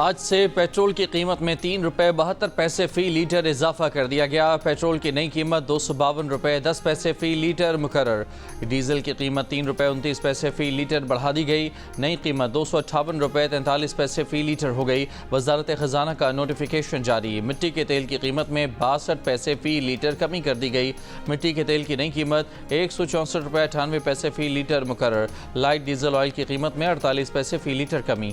آج سے پیٹرول کی قیمت میں 3 روپے 72 پیسے فی لیٹر اضافہ کر دیا گیا۔ پیٹرول کی نئی قیمت 252 روپے 10 پیسے فی لیٹر مقرر۔ ڈیزل کی قیمت 3 روپے 29 پیسے فی لیٹر بڑھا دی گئی۔ نئی قیمت 258 روپے 43 پیسے فی لیٹر ہو گئی۔ وزارت خزانہ کا نوٹیفیکیشن جاری۔ مٹی کے تیل کی قیمت میں 62 پیسے فی لیٹر کمی کر دی گئی۔ مٹی کے تیل کی نئی قیمت 164 روپے 98 پیسے فی لیٹر مقرر۔ لائٹ ڈیزل آئل کی قیمت میں 48 پیسے فی لیٹر کمی۔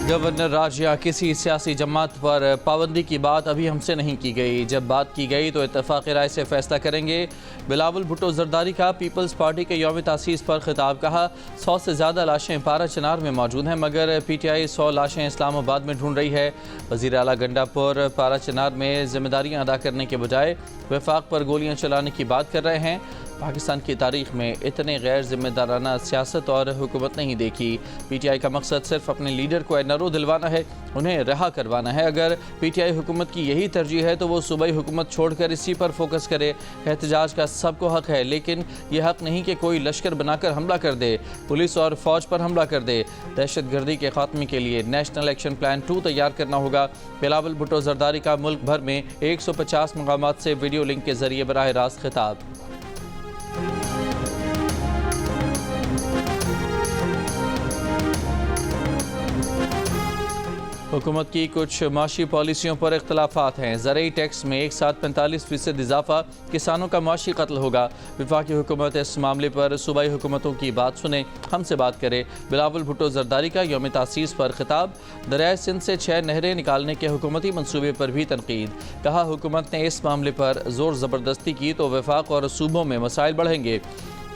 گورنر راج یا کسی سیاسی جماعت پر پابندی کی بات ابھی ہم سے نہیں کی گئی۔ جب بات کی گئی تو اتفاق رائے سے فیصلہ کریں گے۔ بلاول بھٹو زرداری کا پیپلز پارٹی کے یوم تاسیس پر خطاب۔ کہا 100 سے زیادہ لاشیں پارا چنار میں موجود ہیں مگر پی ٹی آئی 100 لاشیں اسلام آباد میں ڈھونڈ رہی ہے۔ وزیر اعلیٰ گنڈا پور پارا چنار میں ذمہ داریاں ادا کرنے کے بجائے وفاق پر گولیاں چلانے کی بات کر رہے ہیں۔ پاکستان کی تاریخ میں اتنے غیر ذمہ دارانہ سیاست اور حکومت نہیں دیکھی۔ پی ٹی آئی کا مقصد صرف اپنے لیڈر کو NRO دلوانا ہے، انہیں رہا کروانا ہے۔ اگر پی ٹی آئی حکومت کی یہی ترجیح ہے تو وہ صوبائی حکومت چھوڑ کر اسی پر فوکس کرے۔ احتجاج کا سب کو حق ہے لیکن یہ حق نہیں کہ کوئی لشکر بنا کر حملہ کر دے، پولیس اور فوج پر حملہ کر دے۔ دہشت گردی کے خاتمے کے لیے نیشنل ایکشن پلان 2 تیار کرنا ہوگا۔ بلاول بھٹو زرداری کا ملک بھر میں 150 مقامات سے ویڈیو لنک کے ذریعے براہ راست خطاب۔ حکومت کی کچھ معاشی پالیسیوں پر اختلافات ہیں۔ زرعی ٹیکس میں ایک ساتھ 45% اضافہ، کسانوں کا معاشی قتل ہوگا۔ وفاقی حکومت اس معاملے پر صوبائی حکومتوں کی بات سنے، ہم سے بات کرے۔ بلاول بھٹو زرداری کا یوم تاسیس پر خطاب۔ دریائے سندھ سے 6 نہریں نکالنے کے حکومتی منصوبے پر بھی تنقید۔ کہا حکومت نے اس معاملے پر زور زبردستی کی تو وفاق اور صوبوں میں مسائل بڑھیں گے۔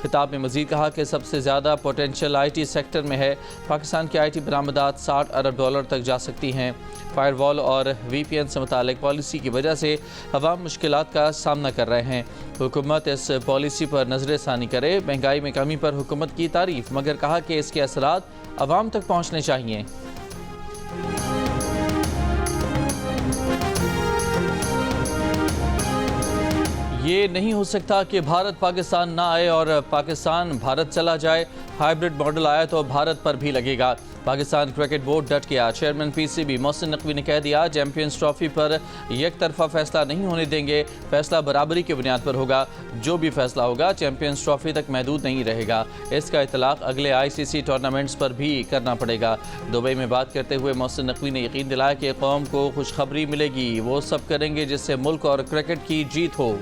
خطاب میں مزید کہا کہ سب سے زیادہ پوٹینشل IT سیکٹر میں ہے۔ پاکستان کی IT برآمدات $60 ارب تک جا سکتی ہیں۔ فائر وال اور VPN سے متعلق پالیسی کی وجہ سے عوام مشکلات کا سامنا کر رہے ہیں۔ حکومت اس پالیسی پر نظر ثانی کرے۔ مہنگائی میں کمی پر حکومت کی تعریف مگر کہا کہ اس کے اثرات عوام تک پہنچنے چاہیے۔ یہ نہیں ہو سکتا کہ بھارت پاکستان نہ آئے اور پاکستان بھارت چلا جائے۔ ہائیبرڈ ماڈل آیا تو بھارت پر بھی لگے گا۔ پاکستان کرکٹ بورڈ ڈٹ گیا۔ چیئرمین PCB محسن نقوی نے کہہ دیا چیمپئنز ٹرافی پر یک طرفہ فیصلہ نہیں ہونے دیں گے، فیصلہ برابری کی بنیاد پر ہوگا۔ جو بھی فیصلہ ہوگا چیمپئنز ٹرافی تک محدود نہیں رہے گا، اس کا اطلاق اگلے ICC ٹورنامنٹس پر بھی کرنا پڑے گا۔ دبئی میں بات کرتے ہوئے محسن نقوی نے یقین دلایا کہ قوم کو خوشخبری ملے گی، وہ سب کریں گے جس سے ملک اور کرکٹ کی جیت ہو۔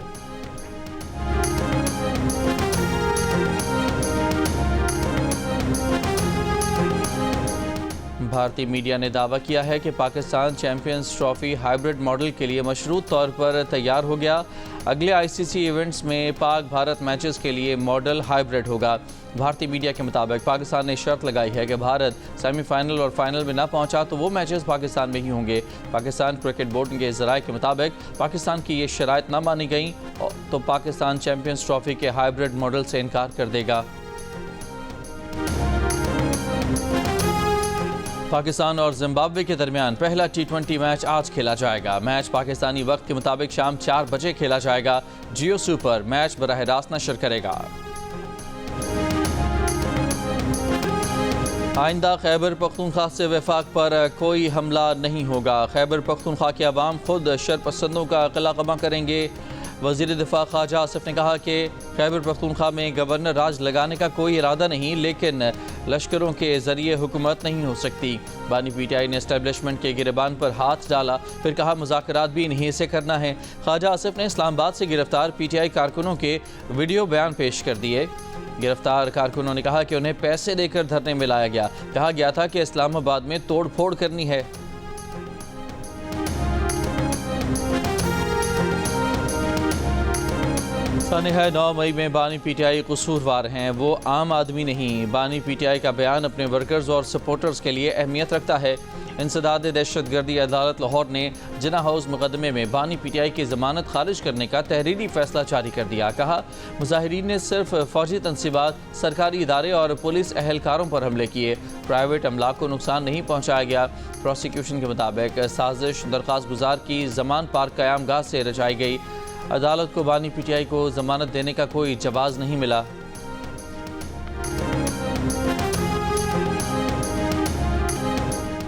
بھارتی میڈیا نے دعویٰ کیا ہے کہ Pakistan champions trophy hybrid model کے لیے مشروط طور پر تیار ہو گیا۔ اگلے ICC ایونٹس میں پاک بھارت میچز کے لیے ماڈل ہائیبرڈ ہوگا۔ بھارتی میڈیا کے مطابق پاکستان نے شرط لگائی ہے کہ بھارت سیمی فائنل اور فائنل میں نہ پہنچا تو وہ میچز پاکستان میں ہی ہوں گے۔ پاکستان کرکٹ بورڈ کے ذرائع کے مطابق پاکستان کی یہ شرائط نہ مانی گئیں تو پاکستان چیمپئنز ٹرافی کے ہائیبرڈ ماڈل سے انکار کر دے گا۔ پاکستان اور زمبابوے کے درمیان پہلا T20 میچ آج کھیلا جائے گا۔ میچ پاکستانی وقت کے مطابق شام 4 بجے کھیلا جائے گا۔ جیو سپر میچ براہ راست نشر کرے گا۔ آئندہ خیبر پختونخوا سے وفاق پر کوئی حملہ نہیں ہوگا۔ خیبر پختونخوا کے عوام خود شرپسندوں کا قلعہ کریں گے۔ وزیر دفاع خواجہ آصف نے کہا کہ خیبر پختونخوا میں گورنر راج لگانے کا کوئی ارادہ نہیں لیکن لشکروں کے ذریعے حکومت نہیں ہو سکتی۔ بانی PTI نے اسٹیبلشمنٹ کے گریبان پر ہاتھ ڈالا، پھر کہا مذاکرات بھی انہی سے کرنا ہے۔ خواجہ آصف نے اسلام آباد سے گرفتار PTI کارکنوں کے ویڈیو بیان پیش کر دیے۔ گرفتار کارکنوں نے کہا کہ انہیں پیسے دے کر دھرنے میں لایا گیا۔ کہا گیا تھا کہ اسلام آباد میں توڑ پھوڑ کرنی ہے۔ سانحہ 9 مئی میں بانی PTI قصوروار ہیں، وہ عام آدمی نہیں۔ بانی PTI کا بیان اپنے ورکرز اور سپورٹرز کے لیے اہمیت رکھتا ہے۔ انسداد دہشت گردی عدالت لاہور نے جناح ہاؤس مقدمے میں بانی PTI کی ضمانت خارج کرنے کا تحریری فیصلہ جاری کر دیا۔ کہا مظاہرین نے صرف فوجی تنصیبات، سرکاری ادارے اور پولیس اہلکاروں پر حملے کیے، پرائیویٹ املاک کو نقصان نہیں پہنچایا گیا۔ پروسیکیوشن کے مطابق سازش درخواست گزار کی زمان پارک قیام گاہ سے رچائی گئی۔ عدالت کو بانی PTI کو ضمانت دینے کا کوئی جواز نہیں ملا۔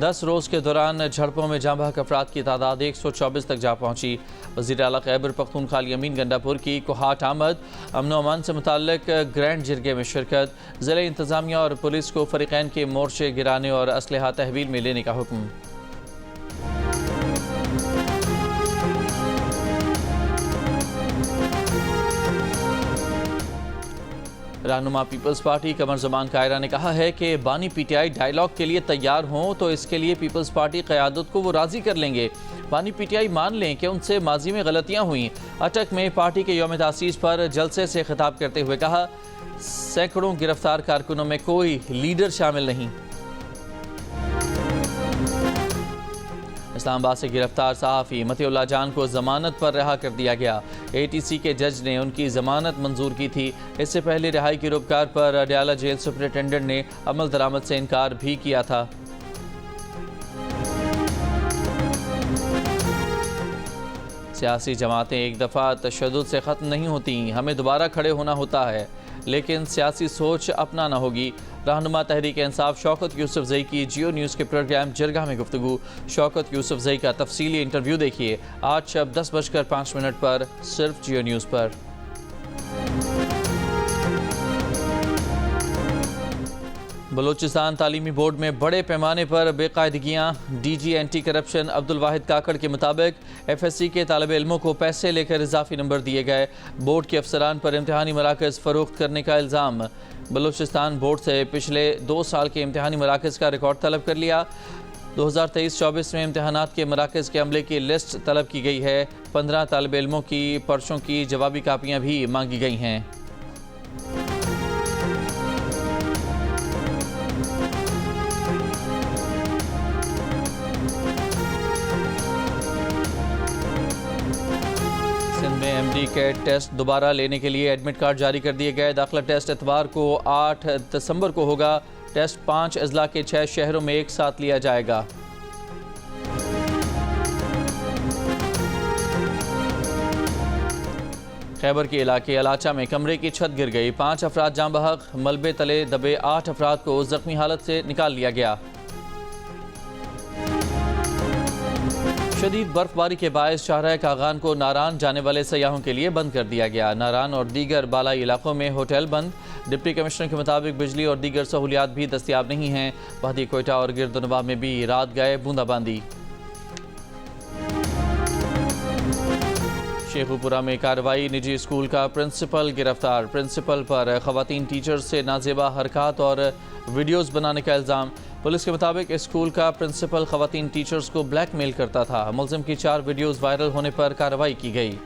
10 روز کے دوران جھڑپوں میں جاں بحق افراد کی تعداد 124 تک جا پہنچی۔ وزیر اعلیٰ خیبر پختونخوا الیمین گنڈا پور کی کوہاٹ احمد امن و امان سے متعلق گرینڈ جرگے میں شرکت، ضلع انتظامیہ اور پولیس کو فریقین کے مورچے گرانے اور اسلحہ تحویل میں لینے کا حکم۔ رہنما پیپلز پارٹی قمر زمان قائرہ نے کہا ہے کہ بانی پی ٹی آئی ڈائیلاگ کے لیے تیار ہوں تو اس کے لیے پیپلز پارٹی قیادت کو وہ راضی کر لیں گے۔ بانی پی ٹی آئی مان لیں کہ ان سے ماضی میں غلطیاں ہوئیں۔ اٹک میں پارٹی کے یوم تاسیس پر جلسے سے خطاب کرتے ہوئے کہا، سینکڑوں گرفتار کارکنوں میں کوئی لیڈر شامل نہیں۔ اسلام آباد سے گرفتار صحافی متی اللہ جان کو ضمانت پر رہا کر دیا گیا۔ اے ٹی سی کے جج نے ان کی ضمانت منظور کی تھی۔ اس سے پہلے رہائی کی روکار پر اڈیالہ جیل سپرنٹینڈنٹ نے عمل درآمد سے انکار بھی کیا تھا۔ سیاسی جماعتیں ایک دفعہ تشدد سے ختم نہیں ہوتی، ہمیں دوبارہ کھڑے ہونا ہوتا ہے، لیکن سیاسی سوچ اپنانا ہوگی۔ رہنما تحریک انصاف شوکت یوسف زئی کی جیو نیوز کے پروگرام جرگہ میں گفتگو۔ شوکت یوسف زئی کا تفصیلی انٹرویو دیکھیے آج شب 10:05 پر صرف جیو نیوز پر۔ بلوچستان تعلیمی بورڈ میں بڑے پیمانے پر بے قاعدگیاں۔ D G anti corruption Abdul Wahid Kakar کے مطابق ایف ایس سی کے طالب علموں کو پیسے لے کر اضافی نمبر دیے گئے۔ بورڈ کے افسران پر امتحانی مراکز فروخت کرنے کا الزام۔ بلوچستان بورڈ سے پچھلے 2 سال کے امتحانی مراکز کا ریکارڈ طلب کر لیا۔ 2023-24 میں امتحانات کے مراکز کے عملے کی لسٹ طلب کی گئی ہے۔ 15 طالب علموں کی پرچوں کی جوابی کاپیاں بھی مانگی گئی ہیں۔ ایم ڈی کیٹ ٹیسٹ دوبارہ لینے کے لیے ایڈمٹ کارڈ جاری کر دیے گئے۔ داخلہ ٹیسٹ اتوار کو 8 دسمبر کو ہوگا۔ ٹیسٹ 5 اضلاع کے 6 شہروں میں ایک ساتھ لیا جائے گا۔ خیبر کے علاقے الاچا میں کمرے کی چھت گر گئی، 5 افراد جاں بحق، ملبے تلے دبے 8 افراد کو زخمی حالت سے نکال لیا گیا۔ شدید برف باری کے باعث شاہراہ کاغان کو ناران جانے والے سیاحوں کے لیے بند کر دیا گیا۔ ناران اور دیگر بالائی علاقوں میں ہوٹل بند۔ ڈپٹی کمشنر کے مطابق بجلی اور دیگر سہولیات بھی دستیاب نہیں ہیں۔ وادی کوئٹہ اور گرد و نواح میں بھی رات گئے بوندا باندی۔ شیخوپورہ میں کارروائی، نجی اسکول کا پرنسپل گرفتار۔ پرنسپل پر خواتین ٹیچر سے نازیبا حرکات اور ویڈیوز بنانے کا الزام۔ پولیس کے مطابق اسکول کا پرنسپل خواتین ٹیچرز کو بلیک میل کرتا تھا۔ ملزم کی 4 ویڈیوز وائرل ہونے پر کارروائی کی گئی۔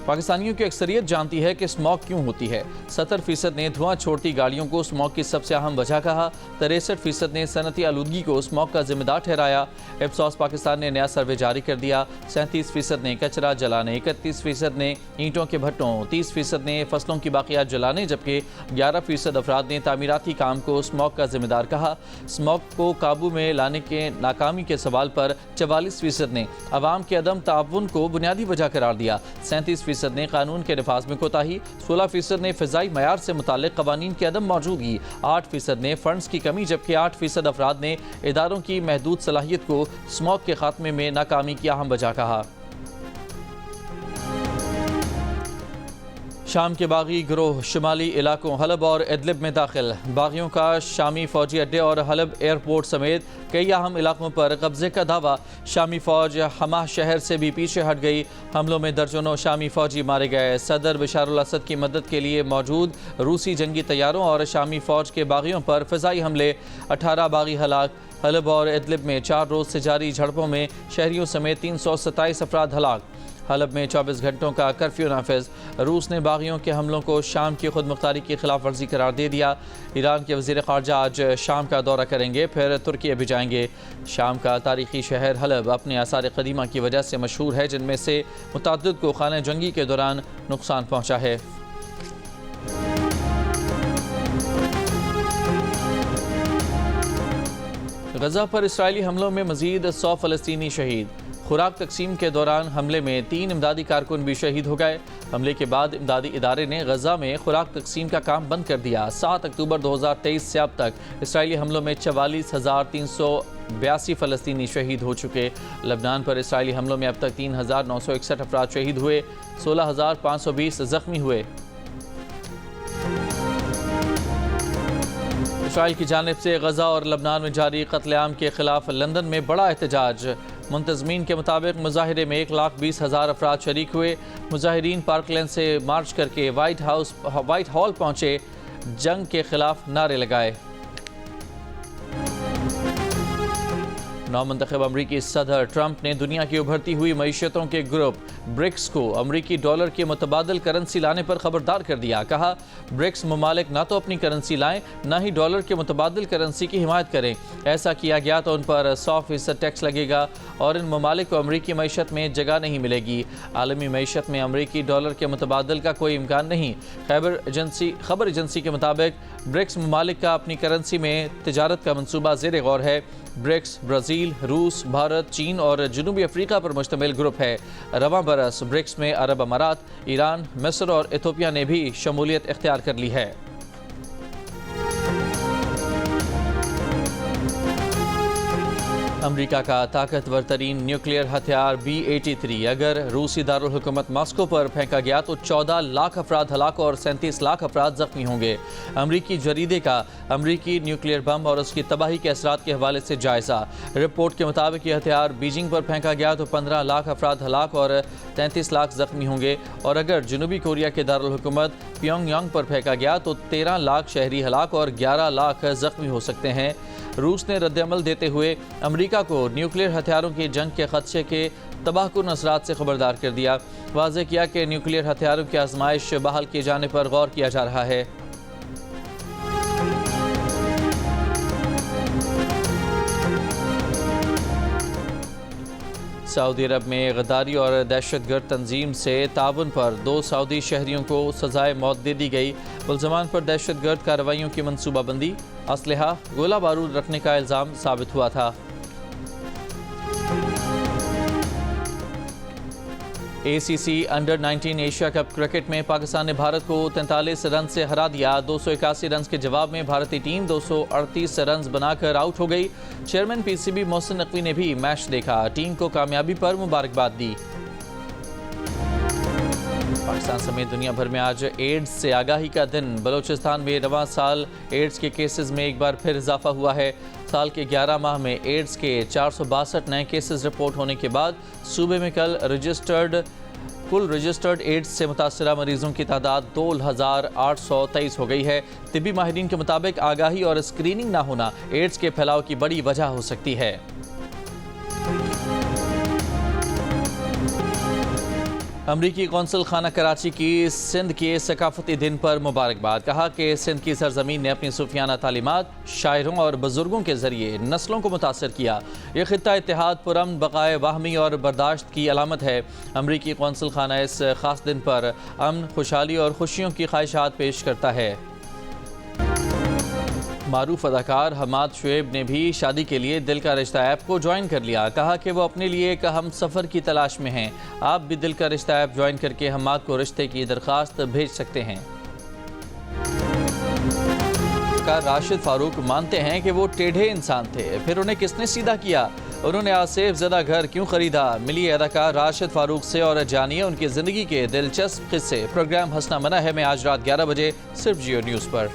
پاکستانیوں کی اکثریت جانتی ہے کہ اسموگ کیوں ہوتی ہے۔ 70% نے دھواں چھوڑتی گاڑیوں کو اسموگ کی سب سے اہم وجہ کہا۔ 63% نے صنعتی آلودگی کو اسموگ کا ذمہ دار ٹھہرایا۔ ایپسوس پاکستان نے نیا سروے جاری کر دیا۔ 37% نے کچرا جلانے، 31% نے اینٹوں کے بھٹوں، 30% نے فصلوں کی باقیات جلانے، جبکہ 11% افراد نے تعمیراتی کام کو اسموگ کا ذمہ دار کہا۔ اسموگ کو قابو میں لانے کے ناکامی کے سوال پر 44% نے عوام کے عدم تعاون کو بنیادی وجہ قرار دیا۔ 37% نے قانون کے نفاذ میں کوتاہی، 16% نے فضائی معیار سے متعلق قوانین کی عدم موجودگی، 8% نے فنڈز کی کمی، جبکہ 8% افراد نے اداروں کی محدود صلاحیت کو اسموگ کے خاتمے میں ناکامی کی اہم وجہ کہا۔ شام کے باغی گروہ شمالی علاقوں حلب اور ادلب میں داخل۔ باغیوں کا شامی فوجی اڈے اور حلب ایئرپورٹ سمیت کئی اہم علاقوں پر قبضے کا دعویٰ۔ شامی فوج حما شہر سے بھی پیچھے ہٹ گئی۔ حملوں میں درجنوں شامی فوجی مارے گئے۔ صدر بشار الاسد کی مدد کے لیے موجود روسی جنگی طیاروں اور شامی فوج کے باغیوں پر فضائی حملے، 18 باغی ہلاک۔ حلب اور ادلب میں 4 روز سے جاری جھڑپوں میں شہریوں سمیت 327 افراد ہلاک۔ حلب میں 24 گھنٹوں کا کرفیو نافذ۔ روس نے باغیوں کے حملوں کو شام کی خود مختاری کی خلاف ورزی قرار دے دیا۔ ایران کے وزیر خارجہ آج شام کا دورہ کریں گے، پھر ترکی بھی جائیں گے۔ شام کا تاریخی شہر حلب اپنے آثار قدیمہ کی وجہ سے مشہور ہے، جن میں سے متعدد کو خانہ جنگی کے دوران نقصان پہنچا ہے۔ غزہ پر اسرائیلی حملوں میں مزید 100 فلسطینی شہید۔ خوراک تقسیم کے دوران حملے میں 3 امدادی کارکن بھی شہید ہو گئے۔ حملے کے بعد امدادی ادارے نے غزہ میں خوراک تقسیم کا کام بند کر دیا۔ 7 اکتوبر 2023 سے اب تک اسرائیلی حملوں میں 44,382 فلسطینی شہید ہو چکے۔ لبنان پر اسرائیلی حملوں میں اب تک 3,961 افراد شہید ہوئے، 16,520 زخمی ہوئے۔ اسرائیل کی جانب سے غزہ اور لبنان میں جاری قتل عام کے خلاف لندن میں بڑا احتجاج۔ منتظمین کے مطابق مظاہرے میں 1,20,000 افراد شریک ہوئے۔ مظاہرین پارک لین سے مارچ کر کے وائٹ ہال پہنچے، جنگ کے خلاف نعرے لگائے۔ نومنتخب امریکی صدر ٹرمپ نے دنیا کی ابھرتی ہوئی معیشتوں کے گروپ برکس کو امریکی ڈالر کے متبادل کرنسی لانے پر خبردار کر دیا۔ کہا برکس ممالک نہ تو اپنی کرنسی لائیں نہ ہی ڈالر کے متبادل کرنسی کی حمایت کریں۔ ایسا کیا گیا تو ان پر 100% ٹیکس لگے گا اور ان ممالک کو امریکی معیشت میں جگہ نہیں ملے گی۔ عالمی معیشت میں امریکی ڈالر کے متبادل کا کوئی امکان نہیں۔ خبر ایجنسی کے مطابق برکس ممالک کا اپنی کرنسی میں تجارت کا منصوبہ زیر غور ہے۔ برکس برازیل، روس، بھارت، چین اور جنوبی افریقہ پر مشتمل گروپ ہے۔ رواں برس برکس میں عرب امارات، ایران، مصر اور ایتھوپیا نے بھی شمولیت اختیار کر لی ہے۔ امریکہ کا طاقتور ترین نیوکلیئر ہتھیار B-83 اگر روسی دارالحکومت ماسکو پر پھینکا گیا تو 14 لاکھ افراد ہلاک اور 37 لاکھ افراد زخمی ہوں گے۔ امریکی جریدے کا امریکی نیوکلیئر بم اور اس کی تباہی کے اثرات کے حوالے سے جائزہ۔ رپورٹ کے مطابق یہ ہتھیار بیجنگ پر پھینکا گیا تو 15 لاکھ افراد ہلاک اور 33 لاکھ زخمی ہوں گے، اور اگر جنوبی کوریا کے دارالحکومت پیونگ یانگ پر پھینکا گیا تو 13 لاکھ شہری ہلاک اور 11 لاکھ زخمی ہو سکتے ہیں۔ روس نے رد عمل دیتے ہوئے امریکہ کو نیوکلیئر ہتھیاروں کی جنگ کے خدشے کے تباہ کن اثرات سے خبردار کر دیا۔ واضح کیا کہ نیوکلیئر ہتھیاروں کی آزمائش بحال کیے جانے پر غور کیا جا رہا ہے۔ سعودی عرب میں غداری اور دہشت گرد تنظیم سے تعاون پر 2 سعودی شہریوں کو سزائے موت دے دی گئی۔ ملزمان پر دہشت گرد کارروائیوں کی منصوبہ بندی، اسلحہ، گولہ بارود رکھنے کا الزام ثابت ہوا تھا۔ ACC under 19 Asia cup cricket میں پاکستان نے بھارت کو 43 رن سے ہرا دیا۔ 281 رنز کے جواب میں بھارتی ٹیم 238 رنز بنا کر آؤٹ ہو گئی۔ چیئرمین PCB محسن نقوی نے بھی میچ دیکھا، ٹیم کو کامیابی پر مبارکباد دی۔ پاکستان سمیت دنیا بھر میں آج ایڈز سے آگاہی کا دن۔ بلوچستان میں رواں سال ایڈز کے کیسز میں ایک بار پھر اضافہ ہوا ہے۔ سال کے 11 ماہ میں ایڈز کے 462 نئے کیسز رپورٹ ہونے کے بعد صوبے میں کل رجسٹرڈ ایڈز سے متاثرہ مریضوں کی تعداد 2823 ہو گئی ہے۔ طبی ماہرین کے مطابق آگاہی اور اسکریننگ نہ ہونا ایڈز کے پھیلاؤ کی بڑی وجہ ہو سکتی ہے۔ امریکی قونصل خانہ کراچی کی سندھ کے ثقافتی دن پر مبارکباد۔ کہا کہ سندھ کی سرزمین نے اپنی صوفیانہ تعلیمات، شاعروں اور بزرگوں کے ذریعے نسلوں کو متاثر کیا۔ یہ خطہ اتحاد، پرامن، بقائے باہمی اور برداشت کی علامت ہے۔ امریکی قونصل خانہ اس خاص دن پر امن، خوشحالی اور خوشیوں کی خواہشات پیش کرتا ہے۔ معروف اداکار حماد شعیب نے بھی شادی کے لیے دل کا رشتہ ایپ کو جوائن کر لیا۔ کہا کہ وہ اپنے لیے ایک ہم سفر کی تلاش میں ہیں۔ آپ بھی دل کا رشتہ ایپ جوائن کر کے حماد کو رشتے کی درخواست بھیج سکتے ہیں۔ راشد فاروق مانتے ہیں کہ وہ ٹیڑھے انسان تھے، پھر انہیں کس نے سیدھا کیا؟ انہوں نے آصف زدہ گھر کیوں خریدا؟ ملیے اداکار راشد فاروق سے اور جانیے ان کی زندگی کے دلچسپ قصے۔ پروگرام ہنسنا منع ہے میں آج رات 11 بجے صرف جیو نیوز پر۔